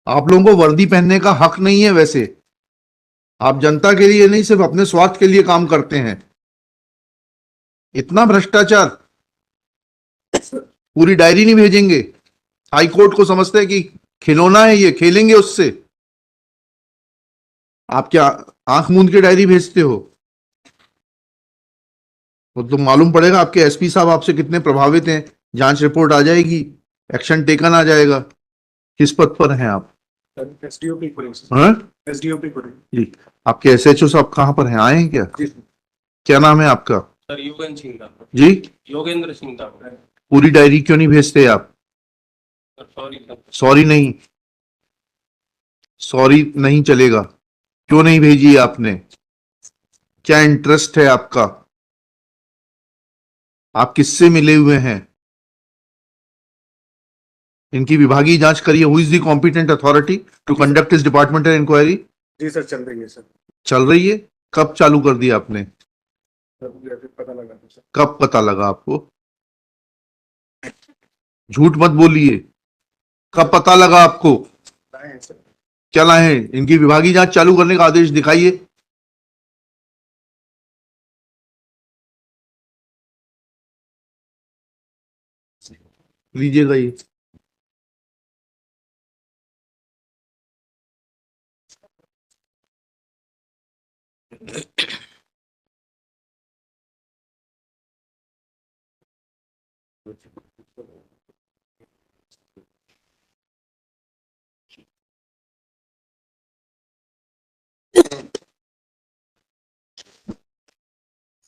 आप लोगों को वर्दी पहनने का हक नहीं है। वैसे आप जनता के लिए नहीं, सिर्फ अपने स्वार्थ के लिए काम करते हैं। इतना भ्रष्टाचार। पूरी डायरी नहीं भेजेंगे? हाई कोर्ट को समझते हैं कि खिलौना है, ये खेलेंगे उससे? आप क्या आंख मूंद के डायरी भेजते हो? तो मालूम पड़ेगा आपके एसपी साहब आपसे कितने प्रभावित हैं। जांच रिपोर्ट आ जाएगी, एक्शन टेकन आ जाएगा। किस पद पर हैं आप? एसडीओपी हाँ? एसडीओपी जी। आपके एसएचओ साहब कहाँ पर हैं? आए हैं क्या? क्या नाम है आपका? सर योगेंद्र सिंह का। जी, योगेंद्र सिंह का। पूरी डायरी क्यों नहीं भेजते आप? सॉरी नहीं, सॉरी नहीं चलेगा। क्यों नहीं भेजी आपने? क्या इंटरेस्ट है आपका? आप किससे मिले हुए हैं? इनकी विभागीय जांच करिए। Who is the competent authority to conduct this departmental inquiry? जी सर, चल रही है सर। चल रही है? कब चालू कर दिया आपने? पता लगा सर। कब पता लगा आपको? झूठ मत बोलिए। कब पता लगा आपको? क्या लाए हैं? इनकी विभागीय जांच चालू करने का आदेश दिखाइए। लीजिएगा ये।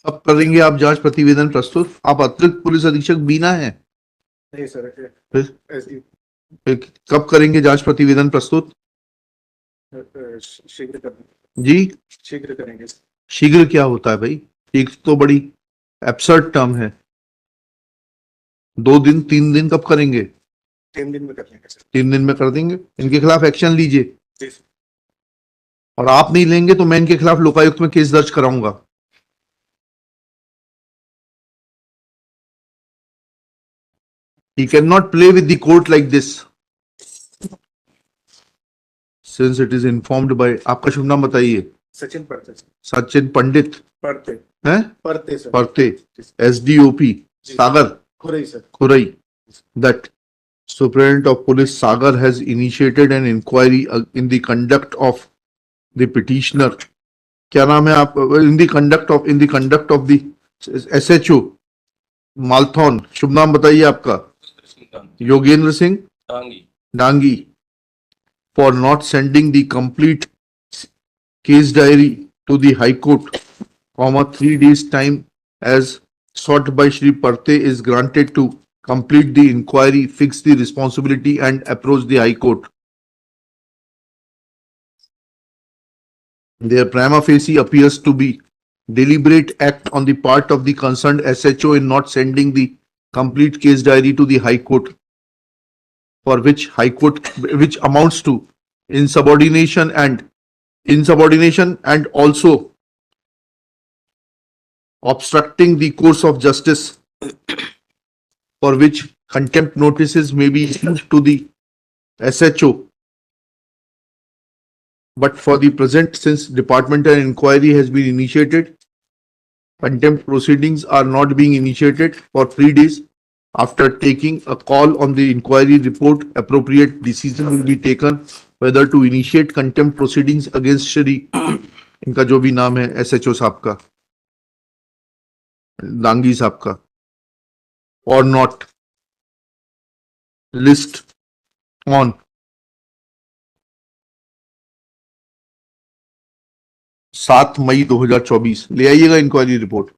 अब करेंगे आप जांच प्रतिवेदन प्रस्तुत? आप अतिरिक्त पुलिस अधीक्षक बीना है? नहीं सर, फिर कब करेंगे जांच प्रतिवेदन प्रस्तुत? शीघ्र करेंगे। जी, शीघ्र करेंगे। शीघ्र क्या होता है भाई? एक तो बड़ी एब्सर्ड टर्म है। 2 दिन 3 दिन कब करेंगे? 3 दिन में कर लेंगे सर। 3 दिन में कर देंगे। इनके खिलाफ एक्शन लीजिए। जी। और आप नहीं लेंगे तो मैं इनके खिलाफ लोकायुक्त में केस दर्ज कराऊंगा। He cannot play with the court like this. Since it is informed by, आपका शुभ नाम बताइए। सचिन पढ़ते। सचिन पंडित पढ़ते हैं? पढ़ते सर। परते, SDOP Sagar Khurai sir. Khurai, that Superintendent of Police Sagar has initiated an inquiry in the conduct of the petitioner. क्या नाम है आप? in the conduct of the SHO Malthone. शुभ नाम बताइए आपका। Yogendra Singh Dangi, for not sending the complete case diary to the High Court, 3 days time as sought by Shri Parte is granted to complete the inquiry, fix the responsibility and approach the High Court. Their prima facie appears to be deliberate act on the part of the concerned SHO in not sending the complete case diary to the High Court, for which High Court, which amounts to insubordination and also obstructing the course of justice, for which contempt notices may be issued to the SHO. But for the present, since departmental inquiry has been initiated, contempt proceedings are not being initiated for 3 days. After taking a call on the inquiry report, appropriate decision will be taken whether to initiate contempt proceedings against Shri, इनका जो भी नाम है SHO साहब का, दांगी साहब का, or not. List on 7 मई 2024। ले आइएगा इंक्वायरी रिपोर्ट।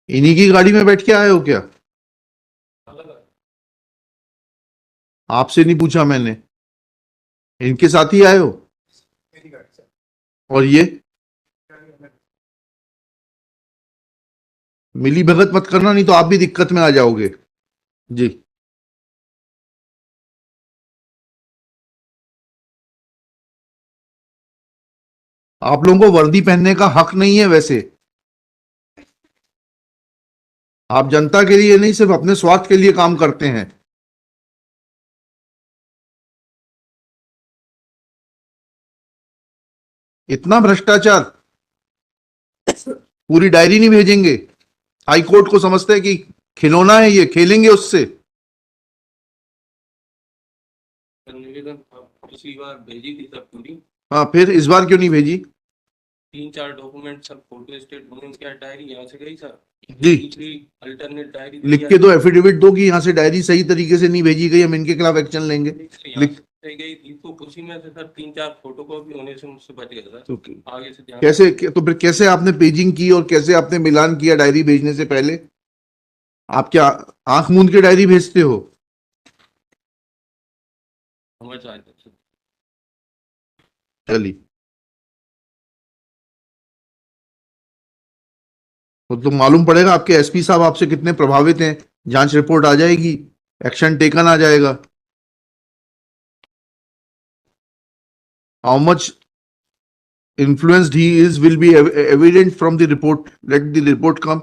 इन्हीं की गाड़ी में बैठ के आए हो क्या? आपसे नहीं पूछा मैंने, इनके साथ ही आए हो? और ये मिली भगत मत करना, नहीं तो आप भी दिक्कत में आ जाओगे। जी, आप लोगों को वर्दी पहनने का हक नहीं है। वैसे आप जनता के लिए नहीं, सिर्फ अपने स्वार्थ के लिए काम करते हैं। इतना भ्रष्टाचार, पूरी डायरी नहीं भेजेंगे? हाई कोर्ट को समझते हैं कि खिलौना है, ये खेलेंगे उससे? निवेदन पिछली बार भेजी थी सर पूरी, हाँ, फिर इस बार क्यों नहीं भेजी? 3-4 डॉक्यूमेंट सर, फोटो स्टेट क्या डायरी यहाँ से गई सर, जी, दूसरी अल्टरनेट डायरी लिख के दो, एफिडेविट दो कि यहाँ से डायरी सही तरीके से नहीं भेजी गई, हम इनके खिलाफ एक्शन लेंगे। लिख- गई थी, तो उसी में से सर 3-4 फोटो कॉपी होने से मुझसे बच गया सर। तो आगे से ध्यान कैसे, तो फिर कैसे आपने पेजिंग की और कैसे आपने मिलान किया डायरी भेजने से पहले? आप क्या आंख मूंद के डायरी भेजते हो? समझ आए सर। चलिए, तो मालूम पड़ेगा आपके एसपी साहब आपसे कितने प्रभावित हैं, जांच रिपोर्ट आ जाएगी, एक्शन टेकन आ जाएगा। How much influenced he is will be evident from the report. Let the report come.